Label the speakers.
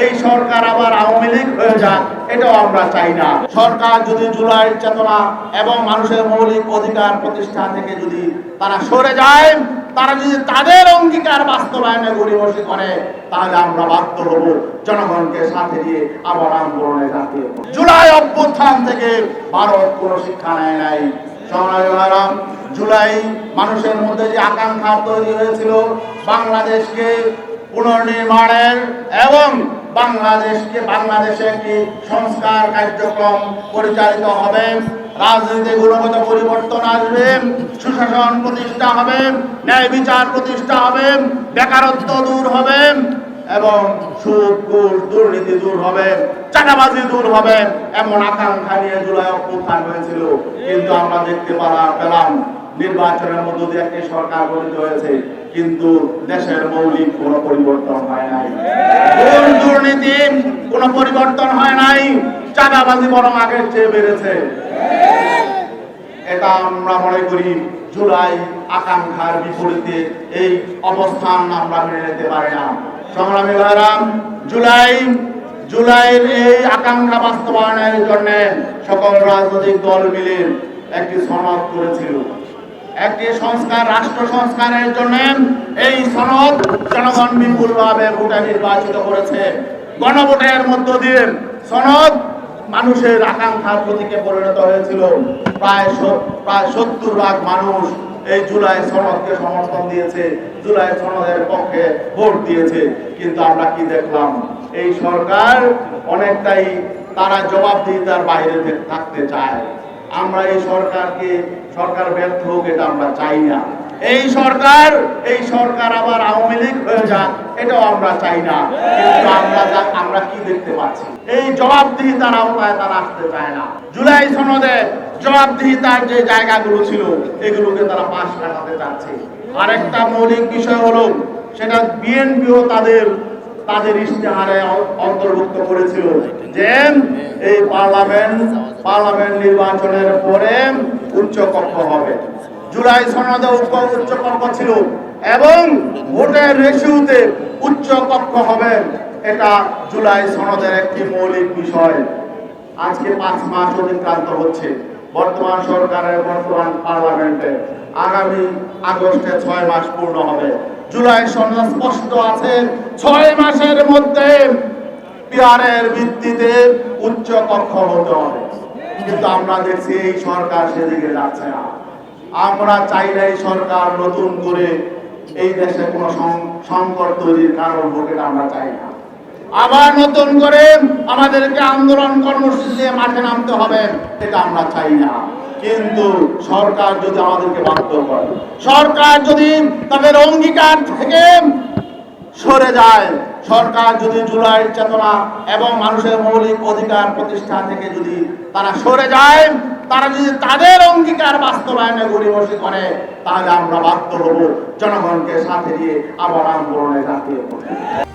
Speaker 1: এই সরকার আবার আওয়ামী লীগ হয়ে যাক, এটাও আমরা চাই না। সরকার যদি জুলাইয়ের চেতনা এবং মানুষের মৌলিক অধিকার প্রতিষ্ঠা থেকে যদি তারা সরে যায়, তারা যদি তাদের অঙ্গীকার বাস্তবায়নে গড়িমসি করে, তাহলে আমরা বাধ্য হব জনগণকে সাথে দিয়ে আবার আন্দোলনে ঝাঁপিয়ে পড়ব। জুলাই অভ্যুত্থান থেকে ভারত কোনো শিক্ষা নেয় নাই। জুলাই মানুষের মধ্যে যে আকাঙ্ক্ষা তৈরি হয়েছিল বাংলাদেশকে পুনর্নির্মাণের এবং বাংলাদেশে একটি সংস্কার কার্যক্রম পরিচালিত হবে, রাজনীতি গুণগত পরিবর্তন আসবে, সুশাসন প্রতিষ্ঠা হবে, ন্যায় বিচার প্রতিষ্ঠা হবে, বেকারত্ব দূর হবে এবং সুদ ঘুষ দুর্নীতি দূর হবে, চাঁদাবাজি দূর হবে, এমন আকাঙ্ক্ষা নিয়ে জুলাই অভ্যুত্থান হয়েছিল। কিন্তু আমরা দেখতে পেলাম নির্বাচনের মধ্য দিয়ে একটি সরকার গঠিত হয়েছে, কিন্তু দেশের মৌলিক কোনো পরিবর্তন হয় নাই। দুর্নীতি কোনো পরিবর্তন হয় নাই, চাঁদাবাজি বরং আগের চেয়ে বেড়েছে। এটা আমরা মনে করি জুলাই আকাঙ্ক্ষার বিপরীতে এই অবস্থান আমরা মেনে নিতে পারি না। সংগ্রামী ভাইরা, জুলাইয়ের এই আকাঙ্ক্ষা বাস্তবায়নের জন্য সকল রাজনৈতিক দল মিলে একটি সনদ করেছিল। একটি রাষ্ট্র সংস্কারের জন্য এই সনদ জনগণ বিপুলভাবে ভোটে নির্বাচিত করেছে। গণভোটের মধ্য দিয়ে সনদ মানুষের আকাঙ্ক্ষার প্রতীকে পরিণত হয়েছিল। প্রায় 70% মানুষ এই জুলাই সনদকে সমর্থন দিয়েছে, জুলাই সনদের পক্ষে ভোট দিয়েছে। কিন্তু আমরা কি দেখলাম, এই সরকার অনেকটাই তারা জবাবদিহিতার বাইরে থাকতে চায়। আমরা এই সরকার ব্যর্থ হোক, এটা আমরা চাই না। এই সরকার আবার আওয়ামী লীগ হয়ে যাক, এটাও আমরা চাই না। কিন্তু আমরা কি দেখতে পাচ্ছি, এই জবাবদিহিতার আওতায় তারা আসতে চায় না। জুলাই সনদে জবাবদিহিতার যে জায়গাগুলো ছিল, এগুলোকে তারা পাশ কাটাতে চাচ্ছে। আরেকটা মৌলিক বিষয় হলো, সেটা বিএনপিও তাদের ইশতেহারে অন্তর্ভুক্ত করেছিল যে এই পার্লামেন্ট নির্বাচনের পরে উচ্চ কক্ষ হবে। জুলাই সনদে উচ্চ কক্ষ ছিল এবং ভোটের রেশিওতে উচ্চ কক্ষ হবে, এটা জুলাই সনদের একটি মৌলিক বিষয়। আজকে 5 মাস অতিক্রান্ত হচ্ছে বর্তমান সরকারের, বর্তমান পার্লামেন্টে। আগামী আগস্টে 6 মাস পূর্ণ হবে। জুলাই সনদ স্পষ্ট আছে, 6 মাসের মধ্যে পিয়ারের ভিত্তিতে উচ্চ কক্ষ হতে হবে। কিন্তু আমরা দেখছি এই সরকার সেদিকে যাচ্ছে না। আমরা চাই না এই সরকার নতুন করে এই দেশে কোনো সংকট তৈরির কারণ হোক, এটা আমরা চাই না। আবার নতুন করে আমাদেরকে আন্দোলন কর্মসূচি মাঠে নামতে হবে, এটা আমরা চাই না। কিন্তু সরকার যদি আমাদেরকে বাধ্য করে, সরকার যদি তাদের অঙ্গীকার থেকে সরে যায়, সরকার যদি জুলাইয়ের চেতনা এবং মানুষের মৌলিক অধিকার প্রতিষ্ঠা থেকে যদি তারা সরে যায়, তারা যদি তাদের অঙ্গীকার বাস্তবায়নে গড়িমসি করে, তাহলে আমরা বাধ্য হব জনগণকে সাথে দিয়ে আবার আন্দোলনে ঝাঁপিয়ে পড়ব।